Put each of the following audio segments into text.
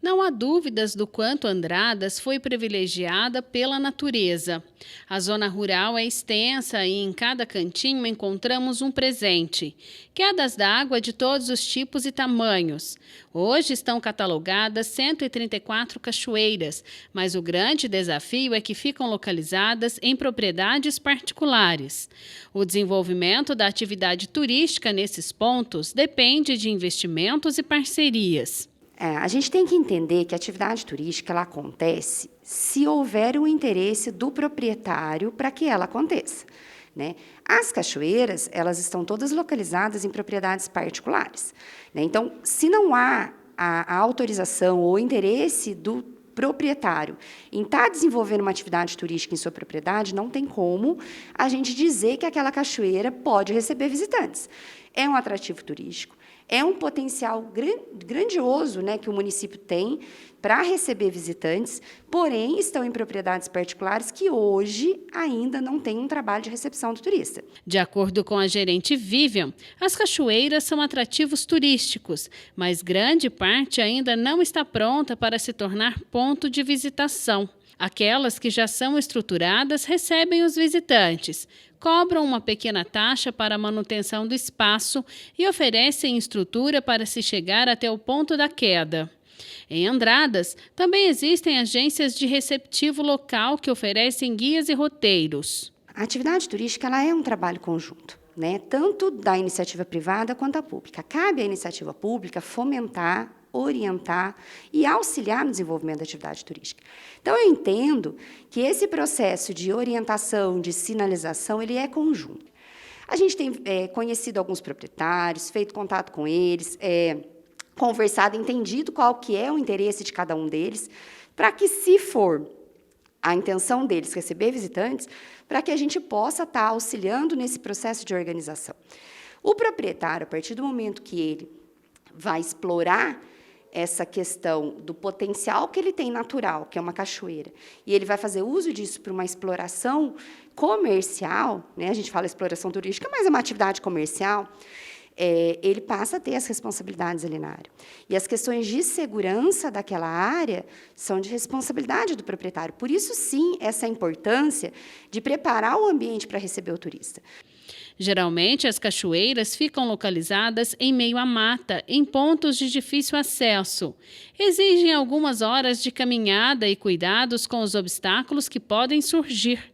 Não há dúvidas do quanto Andradas foi privilegiada pela natureza. A zona rural é extensa e em cada cantinho encontramos um presente. Quedas d'água de todos os tipos e tamanhos. Hoje estão catalogadas 134 cachoeiras, mas o grande desafio é que ficam localizadas em propriedades particulares. O desenvolvimento da atividade turística nesses pontos depende de investimentos e parcerias. A gente tem que entender que a atividade turística ela acontece se houver o interesse do proprietário para que ela aconteça, né? As cachoeiras, elas estão todas localizadas em propriedades particulares, né? Então, se não há a autorização ou interesse do proprietário em estar desenvolvendo uma atividade turística em sua propriedade, não tem como a gente dizer que aquela cachoeira pode receber visitantes. É um atrativo turístico, é um potencial grandioso, né, que o município tem para receber visitantes, porém estão em propriedades particulares que hoje ainda não têm um trabalho de recepção do turista. De acordo com a gerente Vivian, as cachoeiras são atrativos turísticos, mas grande parte ainda não está pronta para se tornar ponto de visitação. Aquelas que já são estruturadas recebem os visitantes, cobram uma pequena taxa para a manutenção do espaço e oferecem estrutura para se chegar até o ponto da queda. Em Andradas, também existem agências de receptivo local que oferecem guias e roteiros. A atividade turística ela é um trabalho conjunto, né? Tanto da iniciativa privada quanto da pública. Cabe à iniciativa pública fomentar, orientar e auxiliar no desenvolvimento da atividade turística. Então, eu entendo que esse processo de orientação, de sinalização, ele é conjunto. A gente tem conhecido alguns proprietários, feito contato com eles, conversado, entendido qual que é o interesse de cada um deles, para que, se for a intenção deles receber visitantes, para que a gente possa estar auxiliando nesse processo de organização. O proprietário, a partir do momento que ele vai explorar essa questão do potencial que ele tem natural, que é uma cachoeira, e ele vai fazer uso disso para uma exploração comercial, né? A gente fala exploração turística, mas é uma atividade comercial, ele passa a ter as responsabilidades ali na área. E as questões de segurança daquela área são de responsabilidade do proprietário. Por isso, sim, essa importância de preparar o ambiente para receber o turista. Geralmente, as cachoeiras ficam localizadas em meio à mata, em pontos de difícil acesso. Exigem algumas horas de caminhada e cuidados com os obstáculos que podem surgir.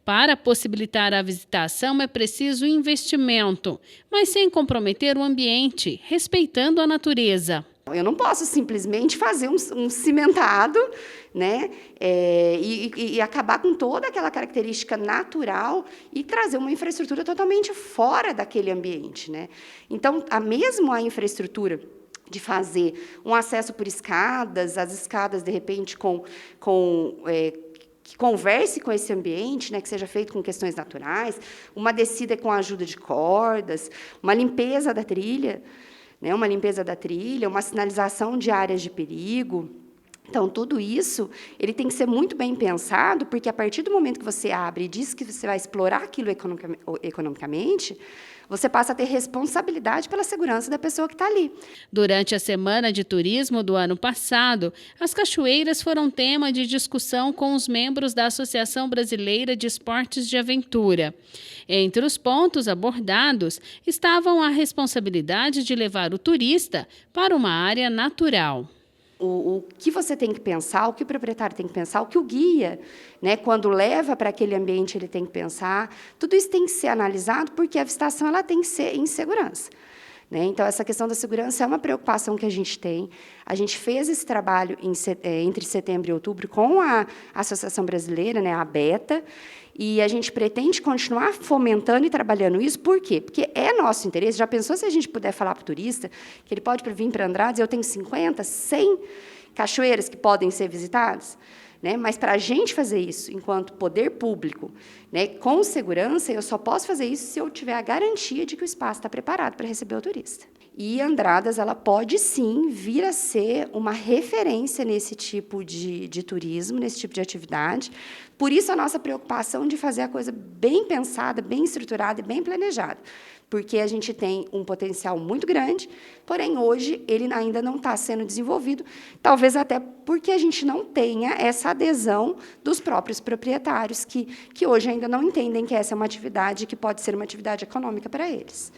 Para possibilitar a visitação é preciso investimento, mas sem comprometer o ambiente, respeitando a natureza. Eu não posso simplesmente fazer um cimentado, né, e acabar com toda aquela característica natural e trazer uma infraestrutura totalmente fora daquele ambiente, né? Então, mesmo a infraestrutura de fazer um acesso por escadas, as escadas, de repente, que converse com esse ambiente, né, que seja feito com questões naturais, uma descida com a ajuda de cordas, uma limpeza da trilha, né, uma sinalização de áreas de perigo. Então, tudo isso ele tem que ser muito bem pensado, porque a partir do momento que você abre e diz que você vai explorar aquilo economicamente, você passa a ter responsabilidade pela segurança da pessoa que está ali. Durante a Semana de Turismo do ano passado, as cachoeiras foram tema de discussão com os membros da Associação Brasileira de Esportes de Aventura. Entre os pontos abordados estavam a responsabilidade de levar o turista para uma área natural. O que você tem que pensar, o que o proprietário tem que pensar, o que o guia, né, quando leva para aquele ambiente, ele tem que pensar. Tudo isso tem que ser analisado, porque a visitação ela tem que ser em segurança, né? Então, essa questão da segurança é uma preocupação que a gente tem. A gente fez esse trabalho entre setembro e outubro com a Associação Brasileira, né, a ABETA, e a gente pretende continuar fomentando e trabalhando isso. Por quê? Porque é nosso interesse. Já pensou se a gente puder falar para o turista que ele pode vir para Andradas e eu tenho 50, 100 cachoeiras que podem ser visitadas? Né? Mas, para a gente fazer isso, enquanto poder público, né, com segurança, eu só posso fazer isso se eu tiver a garantia de que o espaço está preparado para receber o turista. E Andradas ela pode, sim, vir a ser uma referência nesse tipo de turismo, nesse tipo de atividade. Por isso, a nossa preocupação de fazer a coisa bem pensada, bem estruturada e bem planejada, porque a gente tem um potencial muito grande, porém, hoje, ele ainda não está sendo desenvolvido, talvez até porque a gente não tenha essa adesão dos próprios proprietários, que hoje ainda não entendem que essa é uma atividade que pode ser uma atividade econômica para eles.